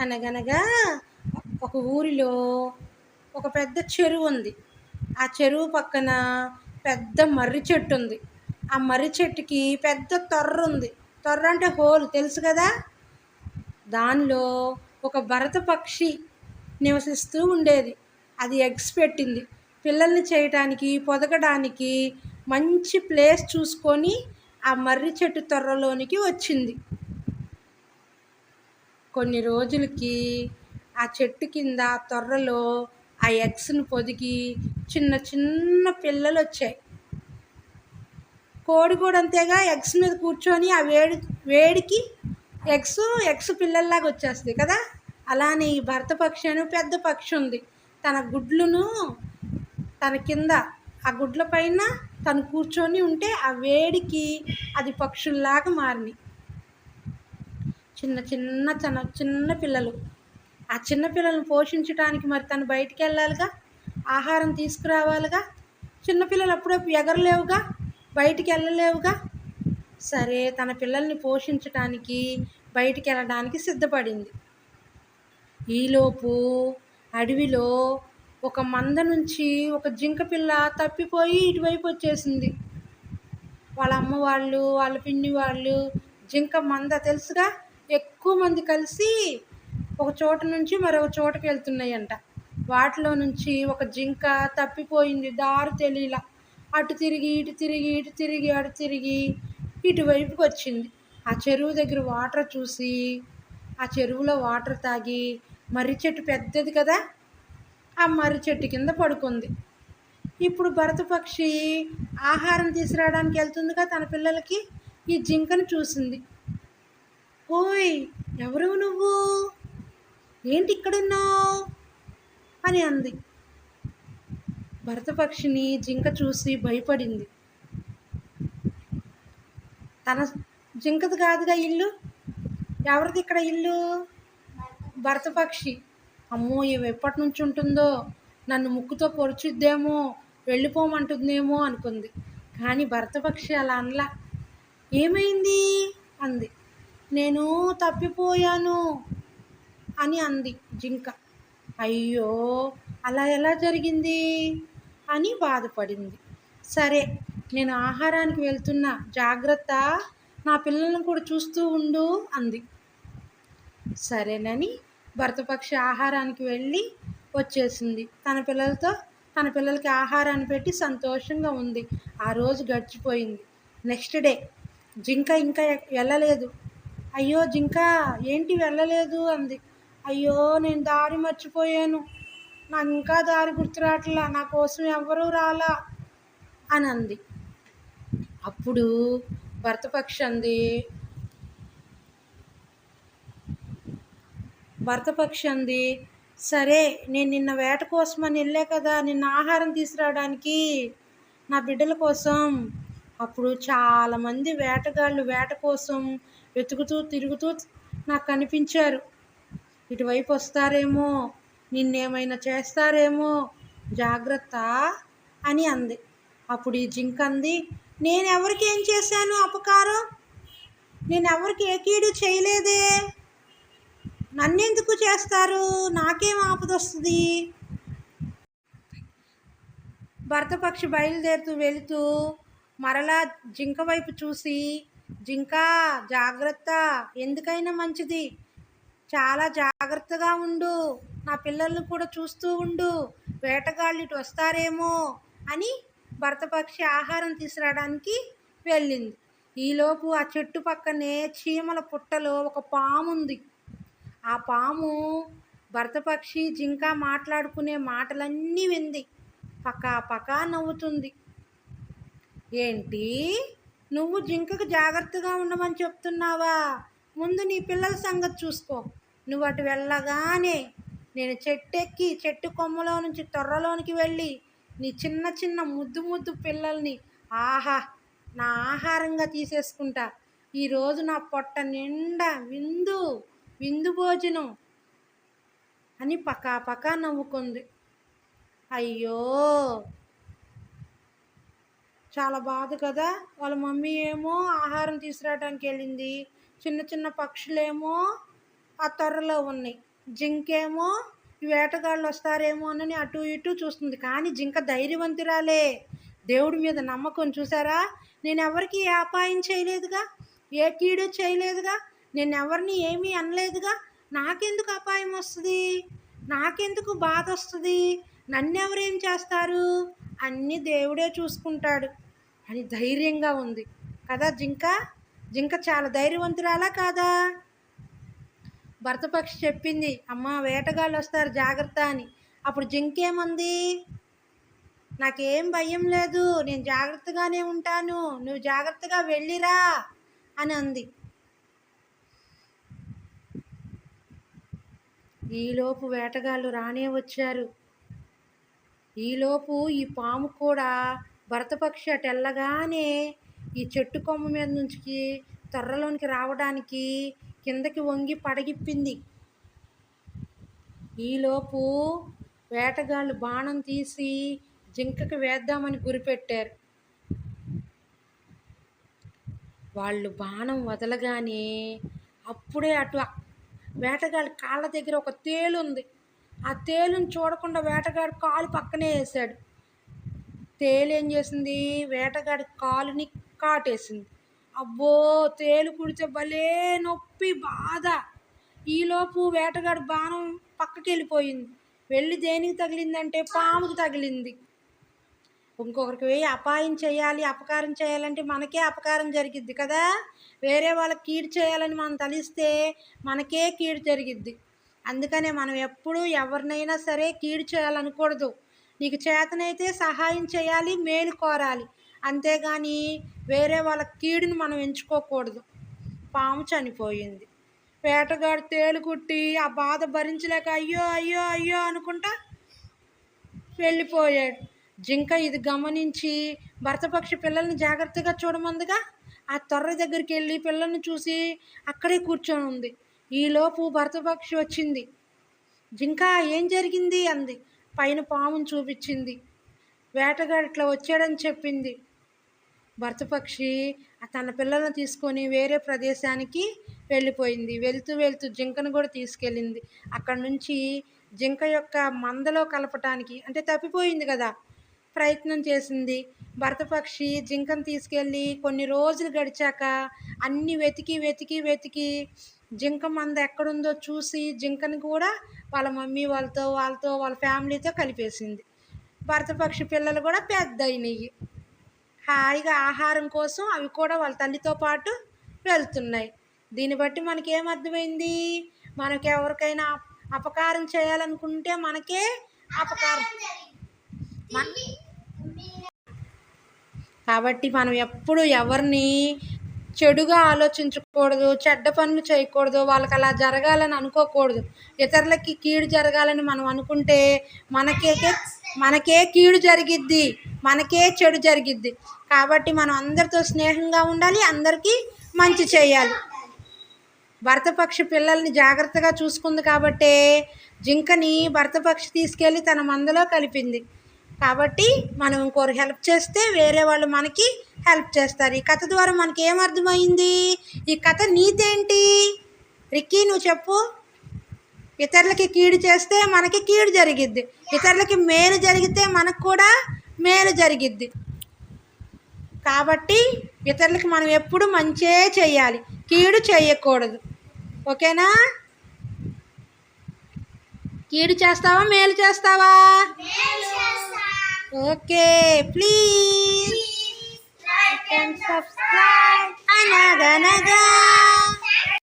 అనగనగా ఒక ఊరిలో ఒక పెద్ద చెరువు ఉంది. ఆ చెరువు పక్కన పెద్ద మర్రి చెట్టు ఉంది. ఆ మర్రి చెట్టుకి పెద్ద తొర్ర ఉంది. తొర్ర అంటే హోల్ తెలుసు కదా. దానిలో ఒక భరత పక్షి నివసిస్తూ ఉండేది. అది ఎగ్స్ పెట్టింది. పిల్లల్ని చేయటానికి పొదగడానికి మంచి ప్లేస్ చూసుకొని ఆ మర్రి చెట్టు తొర్రలోనికి వచ్చింది. కొన్ని రోజులకి ఆ చెట్టు కింద తొర్రలో ఆ ఎగ్స్ను పొదిగి చిన్న చిన్న పిల్లలు వచ్చాయి. కోడి కూడా అంతేగా, ఎగ్స్ మీద కూర్చొని ఆ వేడికి ఎగ్స్ పిల్లల్లాగా వచ్చేస్తాయి కదా. అలానే ఈ భరత పక్షి అని పెద్ద పక్షి ఉంది. తన గుడ్లను తన కింద ఆ గుడ్ల పైన తను కూర్చొని ఉంటే ఆ వేడికి అది పక్షుల్లాగా మారినాయి. చిన్న పిల్లలు. ఆ చిన్న పిల్లలను పోషించడానికి మరి తను బయటికి వెళ్ళాలిగా, ఆహారం తీసుకురావాలిగా. చిన్నపిల్లలు అప్పుడప్పుడు ఎగరలేవుగా, బయటికి వెళ్ళలేవుగా. సరే, తన పిల్లల్ని పోషించటానికి బయటికి వెళ్ళడానికి సిద్ధపడింది. ఈలోపు అడవిలో ఒక మంద నుంచి ఒక జింక పిల్ల తప్పిపోయి ఇటువైపు వచ్చేసింది. వాళ్ళ అమ్మ వాళ్ళు, వాళ్ళ పిన్ని వాళ్ళు జింక మంద తెలుసుగా, ఎక్కువ మంది కలిసి ఒక చోట నుంచి మరొక చోటకి వెళ్తున్నాయంట. వాటిలో నుంచి ఒక జింక తప్పిపోయింది. దారి తెలియలా. అటు తిరిగి ఇటు తిరిగి ఇటు తిరిగి అటు తిరిగి ఇటువైపుకి వచ్చింది. ఆ చెరువు దగ్గర వాటర్ చూసి ఆ చెరువులో వాటర్ తాగి మర్రి చెట్టు పెద్దది కదా, ఆ మర్రి చెట్టు కింద పడుకుంది. ఇప్పుడు భరత పక్షి ఆహారం తీసుకురావడానికి వెళ్తుందిగా తన పిల్లలకి. ఈ జింకను చూసింది. ఓయ్, ఎవరు నువ్వు, ఏంటి ఇక్కడున్నావు అని అంది. భరత పక్షిని జింక చూసి భయపడింది. తన జింకది కాదుగా ఇల్లు, ఎవరిది ఇక్కడ ఇల్లు? భరత పక్షి. అమ్మో, ఇవి ఎప్పటి నుంచి ఉంటుందో, నన్ను ముక్కుతో పొడుచుద్దేమో, వెళ్ళిపోమంటుందేమో అనుకుంది. కానీ భరత పక్షి అలా అనలా. ఏమైంది అంది. నేను తప్పిపోయాను అని అంది జింక. అయ్యో, అలా ఎలా జరిగింది అని బాధపడింది. సరే, నేను ఆహారానికి వెళ్తున్నా, జాగ్రత్త, నా పిల్లలను కూడా చూస్తూ ఉండు అంది. సరేనని భరతపక్షి ఆహారానికి వెళ్ళి వచ్చేసింది. తన పిల్లలకి ఆహారాన్ని పెట్టి సంతోషంగా ఉంది. ఆ రోజు గడిచిపోయింది. నెక్స్ట్ డే జింక ఇంకా వెళ్ళలేదు. అయ్యో జింక, ఏంటి వెళ్ళలేదు అంది. అయ్యో, నేను దారి మర్చిపోయాను, నాకు ఇంకా దారి గుర్తురాట్లా, నా కోసం ఎవరూ రాలా అని అంది. అప్పుడు భరతపక్షి అంది, సరే, నేను నిన్న వేట కోసమని వెళ్ళా కదా, నిన్న ఆహారం తీసుకురావడానికి నా బిడ్డల కోసం. అప్పుడు చాలామంది వేటగాళ్ళు వేట కోసం వెతుకుతూ తిరుగుతూ నాకు కనిపించారు. ఇటువైపు వస్తారేమో, నిన్నేమైనా చేస్తారేమో, జాగ్రత్త అని అంది. అప్పుడు ఈ జింక అంది, నేను ఎవరికి ఏం చేశాను అపకారం, నేను ఎవరికి ఏ కీడు చేయలేదే, నన్నెందుకు చేస్తారు, నాకేం ఆపదొస్తుంది. భరతపక్షి బయలుదేరుతూ వెళుతూ మరలా జింక వైపు చూసి, జింక జాగ్రత్త, ఎందుకైనా మంచిది, చాలా జాగ్రత్తగా ఉండు, నా పిల్లల్ని కూడా చూస్తూ ఉండు, వేటగాళ్ళు ఇటు వస్తారేమో అని భరతపక్షి ఆహారం తీసుకురావడానికి వెళ్ళింది. ఈలోపు ఆ చెట్టు పక్కనే చీమల పుట్టలో ఒక పాము ఉంది. ఆ పాము భరతపక్షి జింక మాట్లాడుకునే మాటలన్నీ వింది. పకా పకా నవ్వుతుంది. ఏంటి, నువ్వు జింకకు జాగ్రత్తగా ఉండమని చెప్తున్నావా? ముందు నీ పిల్లల సంగతి చూసుకో. నువ్వు అటు వెళ్ళగానే నేను చెట్టెక్కి చెట్టు కొమ్మలో నుంచి తొర్రలోనికి వెళ్ళి నీ చిన్న చిన్న ముద్దు ముద్దు పిల్లల్ని నా ఆహారంగా తీసేసుకుంటా. ఈరోజు నా పొట్ట నిండా విందు భోజనం అని పకా పకా నవ్వుకుంది. అయ్యో, చాలా బాధ కదా. వాళ్ళ మమ్మీ ఏమో ఆహారం తీసుకురావడానికి వెళ్ళింది, చిన్న చిన్న పక్షులేమో ఆ తొర్రలో ఉన్నాయి. జింకేమో ఈ వేటగాళ్ళు వస్తారేమో అని అటు ఇటు చూస్తుంది. కానీ జింక ధైర్యవంతురాలే, దేవుడి మీద నమ్మకం. చూసారా, నేను ఎవరికి ఏ అపాయం చేయలేదుగా, ఏ కీడు చేయలేదుగా, నేను ఎవరిని ఏమీ అనలేదుగా, నాకెందుకు అపాయం వస్తుంది, నాకెందుకు బాధ వస్తుంది, నన్నెవరేం చేస్తారు, అన్నీ దేవుడే చూసుకుంటాడు అని ధైర్యంగా ఉంది కదా జింక. జింక చాలా ధైర్యవంతురాలా కాదా? భర్తపక్షి చెప్పింది, అమ్మ వేటగాళ్ళు వస్తారు జాగ్రత్త అని. అప్పుడు జింకేమంది, నాకేం భయం లేదు, నేను జాగ్రత్తగానే ఉంటాను, నువ్వు జాగ్రత్తగా వెళ్ళిరా అని అంది. ఈలోపు వేటగాళ్ళు రానే వచ్చారు. ఈలోపు ఈ పాము కూడా భరతపక్షి అటు వెళ్ళగానే ఈ చెట్టు కొమ్మ మీద నుంచి తొర్రలోనికి రావడానికి కిందకి వంగి పడగిప్పింది. ఈలోపు వేటగాళ్ళు బాణం తీసి జింకకి వేద్దామని గురిపెట్టారు. వాళ్ళు బాణం వదలగానే అప్పుడే అటు వేటగాడి కాళ్ళ దగ్గర ఒక తేలు ఉంది. ఆ తేలుని చూడకుండా వేటగాడి కాలు పక్కనే వేసాడు. తేలు ఏం చేసింది, వేటగాడి కాలుని కాటేసింది. అబ్బో, తేలు కుడితే భలే నొప్పి బాధ. ఈలోపు వేటగాడి బాణం పక్కకి వెళ్ళిపోయింది. వెళ్ళి దేనికి తగిలిందంటే పాముకు తగిలింది. ఇంకొకరికి అపాయం చేయాలి, అపకారం చేయాలంటే మనకే అపకారం జరిగిద్ది కదా. వేరే వాళ్ళకి కీడు చేయాలని మనం తలిస్తే మనకే కీడు జరిగిద్ది. అందుకనే మనం ఎప్పుడూ ఎవరినైనా సరే కీడు చేయాలనకూడదు. నీకు చేతనైతే సహాయం చేయాలి, మేలు కోరాలి, అంతేగాని వేరే వాళ్ళ కీడుని మనం ఎంచుకోకూడదు. పాము చనిపోయింది. వేటగాడు తేలు కుట్టి ఆ బాధ భరించలేక అయ్యో అయ్యో అయ్యో అనుకుంటా వెళ్ళిపోయాడు. జింక ఇది గమనించి భరతపక్షి పిల్లల్ని జాగ్రత్తగా చూడమందుగా ఆ తొర్ర దగ్గరికి వెళ్ళి పిల్లల్ని చూసి అక్కడే కూర్చొని ఉంది. ఈలోపు భరతపక్షి వచ్చింది. జింక ఏం జరిగింది అంది. పైన పాముని చూపించింది. వేటగాడు ఇట్లా వచ్చాడని చెప్పింది. భరతపక్షి తన పిల్లలను తీసుకొని వేరే ప్రదేశానికి వెళ్ళిపోయింది. వెళ్తూ వెళ్తూ జింకను కూడా తీసుకెళ్ళింది. అక్కడ నుంచి జింక యొక్క మందలో కలపటానికి, అంటే తప్పిపోయింది కదా, ప్రయత్నం చేసింది. భరతపక్షి జింకను తీసుకెళ్ళి కొన్ని రోజులు గడిచాక అన్ని వెతికి వెతికి వెతికి జింక మంద ఎక్కడుందో చూసి జింకను కూడా వాళ్ళ మమ్మీ వాళ్ళతో వాళ్ళ ఫ్యామిలీతో కలిపేసింది. భరతపక్షి పిల్లలు కూడా పెద్ద అయినాయి. హాయిగా ఆహారం కోసం అవి కూడా వాళ్ళ తల్లితో పాటు వెళ్తున్నాయి. దీన్ని బట్టి మనకేమర్థమైంది, మనకి ఎవరికైనా అపకారం చేయాలనుకుంటే మనకే అపకారం. కాబట్టి మనం ఎప్పుడు ఎవరిని చెడుగా ఆలోచించకూడదు, చెడ్డ పనులు చేయకూడదు, వాళ్ళకి అలా జరగాలని అనుకోకూడదు. ఇతరులకి కీడు జరగాలని మనం అనుకుంటే మనకే కీడు జరిగిద్ది, మనకే చెడు జరిగిద్ది. కాబట్టి మనం అందరితో స్నేహంగా ఉండాలి, అందరికీ మంచి చేయాలి. భరతపక్షి పిల్లల్ని జాగ్రత్తగా చూసుకుంది కాబట్టే జింకని భరతపక్షి తీసుకెళ్ళి తన మందలో కలిపింది. కాబట్టి మనం ఇంకోరు హెల్ప్ చేస్తే వేరే వాళ్ళు మనకి హెల్ప్ చేస్తారు. ఈ కథ ద్వారా మనకి ఏమర్థమైంది, ఈ కథ నీతేంటి రిక్కీ నువ్వు చెప్పు. ఇతరులకి కీడు చేస్తే మనకి కీడు జరిగిద్ది, ఇతరులకి మేలు జరిగితే మనకు కూడా మేలు జరిగిద్ది. కాబట్టి ఇతరులకి మనం ఎప్పుడు మంచే చేయాలి, కీడు చేయకూడదు. ఓకేనా? కీడు చేస్తావా, మేలు చేస్తావా? Okay, please.